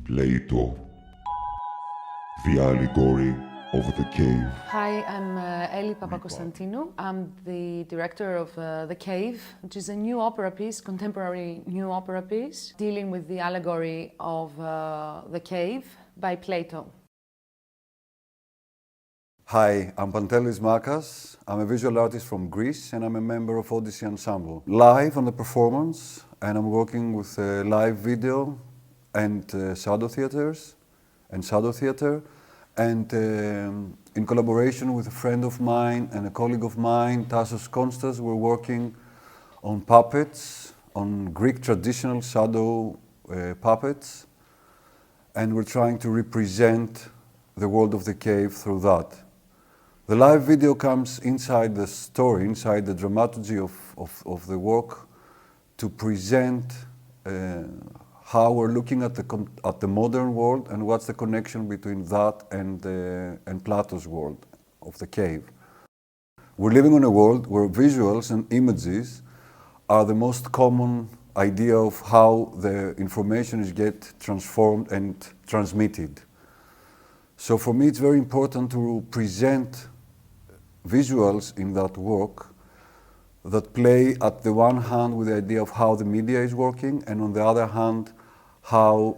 Plato, the allegory of the cave. Hi, I'm Eli Papakonstantinou. I'm the director of The Cave, which is a new opera piece, contemporary new opera piece, dealing with the allegory of the cave by Plato. Hi, I'm Pantelis Makas. I'm a visual artist from Greece and I'm a member of Odyssey Ensemble. Live on the performance, and I'm working with live video and shadow theaters and shadow theater, and in collaboration with a friend of mine and a colleague of mine, Tassos Konstas, we're working on puppets, on Greek traditional shadow puppets, and we're trying to represent the world of the cave through that. The live video comes inside the story, inside the dramaturgy of the work, to present how we're looking at the modern world and what's the connection between that and Plato's world of the cave. We're living in a world where visuals and images are the most common idea of how the information is get transformed and transmitted. So for me it's very important to present visuals in that work that play at the one hand with the idea of how the media is working, and on the other hand how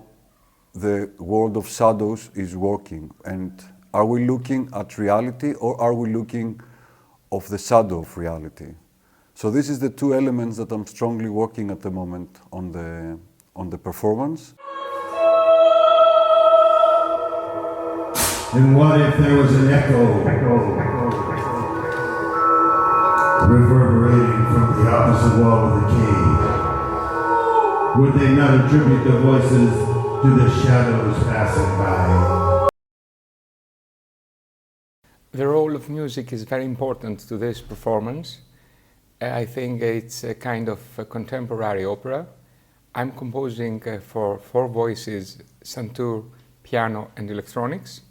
the world of shadows is working. And are we looking at reality or are we looking of the shadow of reality? So this is the two elements that I'm strongly working at the moment on the performance. And what if there was an echo reverberating from the opposite wall of the cave? Would they not attribute the voices to the shadows passing by? The role of music is very important to this performance. I think it's a kind of a contemporary opera. I'm composing for 4 voices, santur, piano and electronics.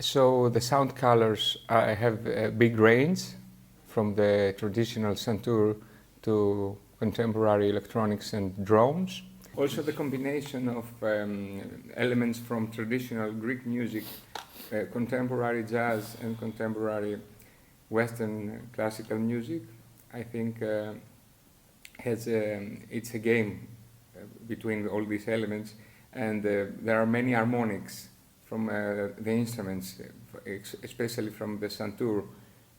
So the sound colors have big range, from the traditional santur to contemporary electronics and drums. Also the combination of elements from traditional Greek music, contemporary jazz and contemporary Western classical music, I think it's a game between all these elements, and there are many harmonics from the instruments, especially from the santur,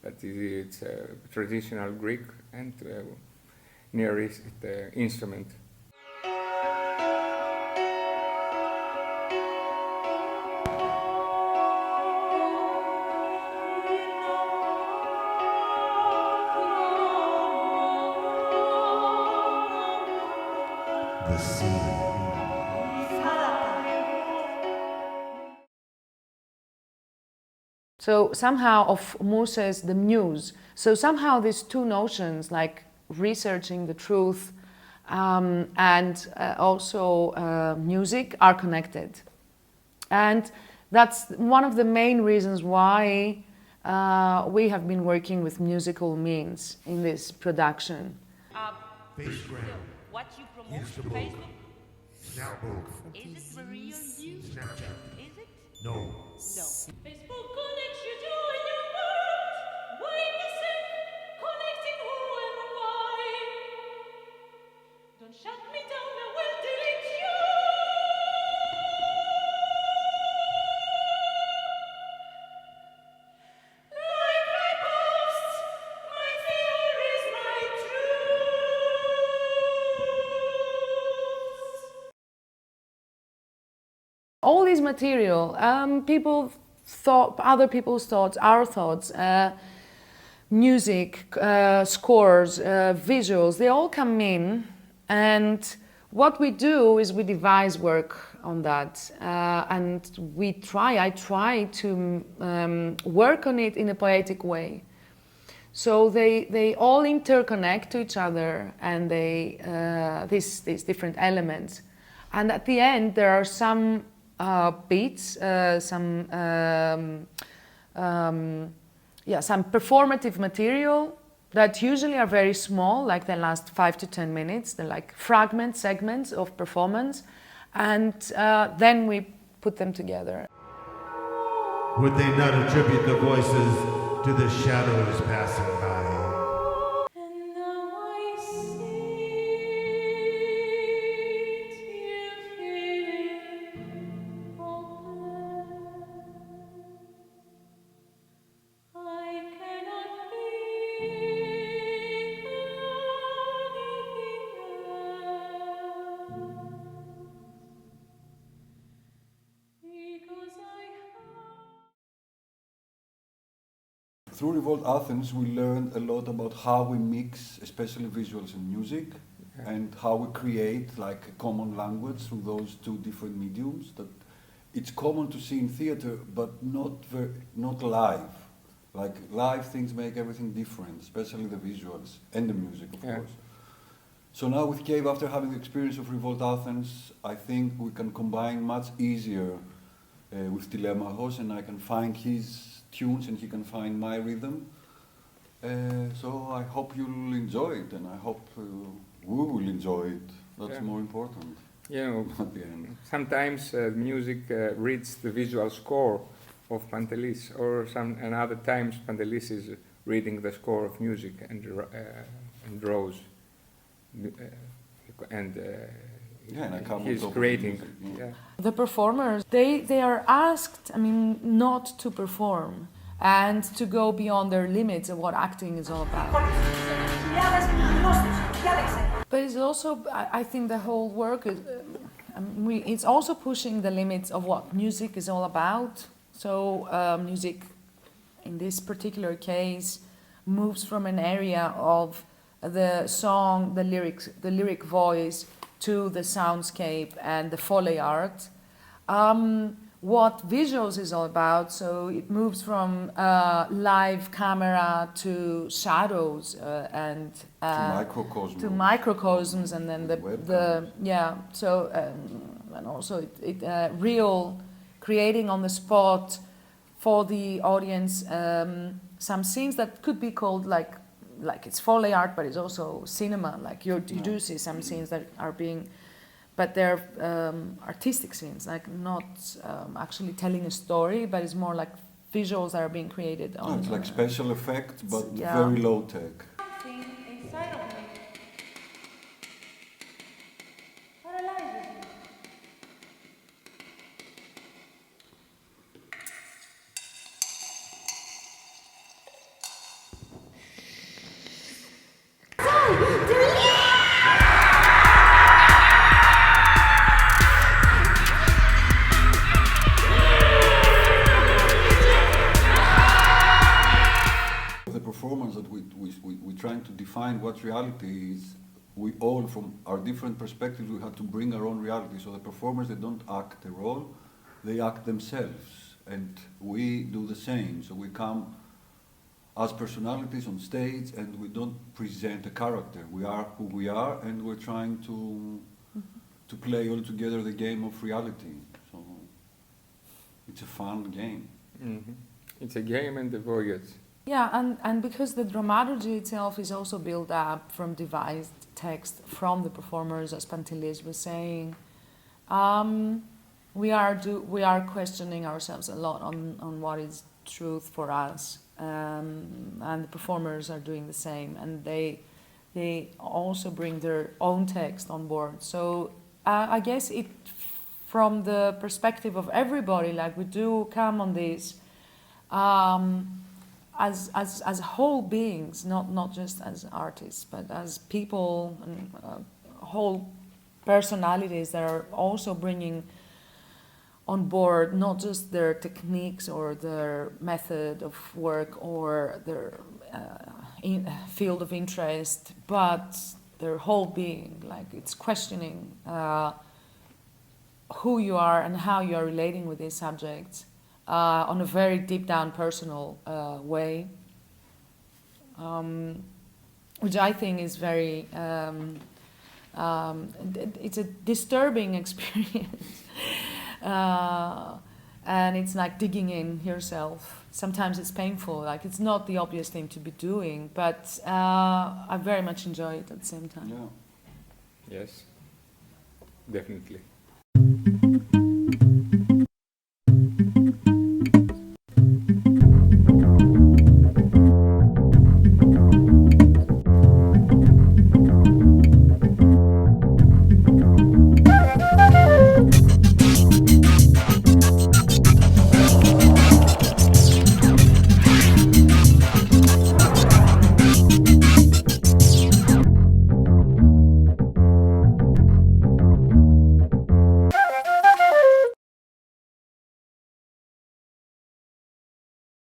that it's a traditional Greek and Near East instrument. The sea. So somehow of Mooc the muse. So somehow these two notions, like researching the truth and also music, are connected. And that's one of the main reasons why we have been working with musical means in this production. What you promote to Facebook? Is it the real you? Snapchat. Is it? No. No. Facebook connects you to a new world. Why the sick? Connecting who and why? Don't shut me down, I will delete you. Like my posts, my fear is my truth. All this material, people thought, other people's thoughts, our thoughts, music, scores, visuals, they all come in, and what we do is we devise work on that, and I try to work on it in a poetic way. So they all interconnect to each other, and these different elements. And at the end there are some beats, some performative material that usually are very small, like they last 5 to 10 minutes. They're like segments of performance. and then we put them together. Would they not attribute the voices to the shadows passing by? And now I see till feeling hopeless. I cannot think anything else because I have. Through Revolt Athens, we learned a lot about how we mix, especially visuals and music, and how we create like a common language through those two different mediums. That it's common to see in theater, but not live. Like live things make everything different, especially the visuals and the music, of course. So now with Cave, after having the experience of Revolt Athens, I think we can combine much easier with Telemachos, and I can find his tunes and he can find my rhythm. So I hope you'll enjoy it, and I hope we will enjoy it. That's more important. You know, At the end. sometimes music reads the visual score of Pantelis, and other times Pantelis is reading the score of music and draws, and and I come on he's top of creating. music, Yeah. The performers, they are asked, not to perform and to go beyond their limits of what acting is all about. But it's also, I think the whole work is, it's also pushing the limits of what music is all about. So music, in this particular case, moves from an area of the song, the lyric voice, to the soundscape and the Foley art. What visuals is all about, so it moves from live camera to shadows and to microcosms, and then and also real creating on the spot for the audience some scenes that could be called like it's Foley art, but it's also cinema. Like you do see some scenes that are being, but they're artistic scenes, like not actually telling a story, but it's more like visuals that are being created. It's like special effects, but very low tech. Something inside of me paralyzes me. The performance that we're trying to define what reality is, we all, from our different perspectives, we have to bring our own reality. So the performers, they don't act a role, they act themselves. And we do the same. So we come as personalities on stage, and we don't present a character. We are who we are, and we're trying to play all together the game of reality. So it's a fun game. Mm-hmm. It's a game and a voyage. Yeah, and because the dramaturgy itself is also built up from devised text from the performers, as Pantelis was saying, we are questioning ourselves a lot on what is truth for us, and the performers are doing the same, and they also bring their own text on board. So I guess it, from the perspective of everybody, like we do come on this. As whole beings, not just as artists, but as people and whole personalities that are also bringing on board not just their techniques or their method of work or their field of interest, but their whole being. Like it's questioning who you are and how you are relating with these subjects. On a very deep down personal way, which I think is very, it's a disturbing experience. And it's like digging in yourself. Sometimes it's painful, like it's not the obvious thing to be doing, but I very much enjoy it at the same time. Yeah. Yes, definitely.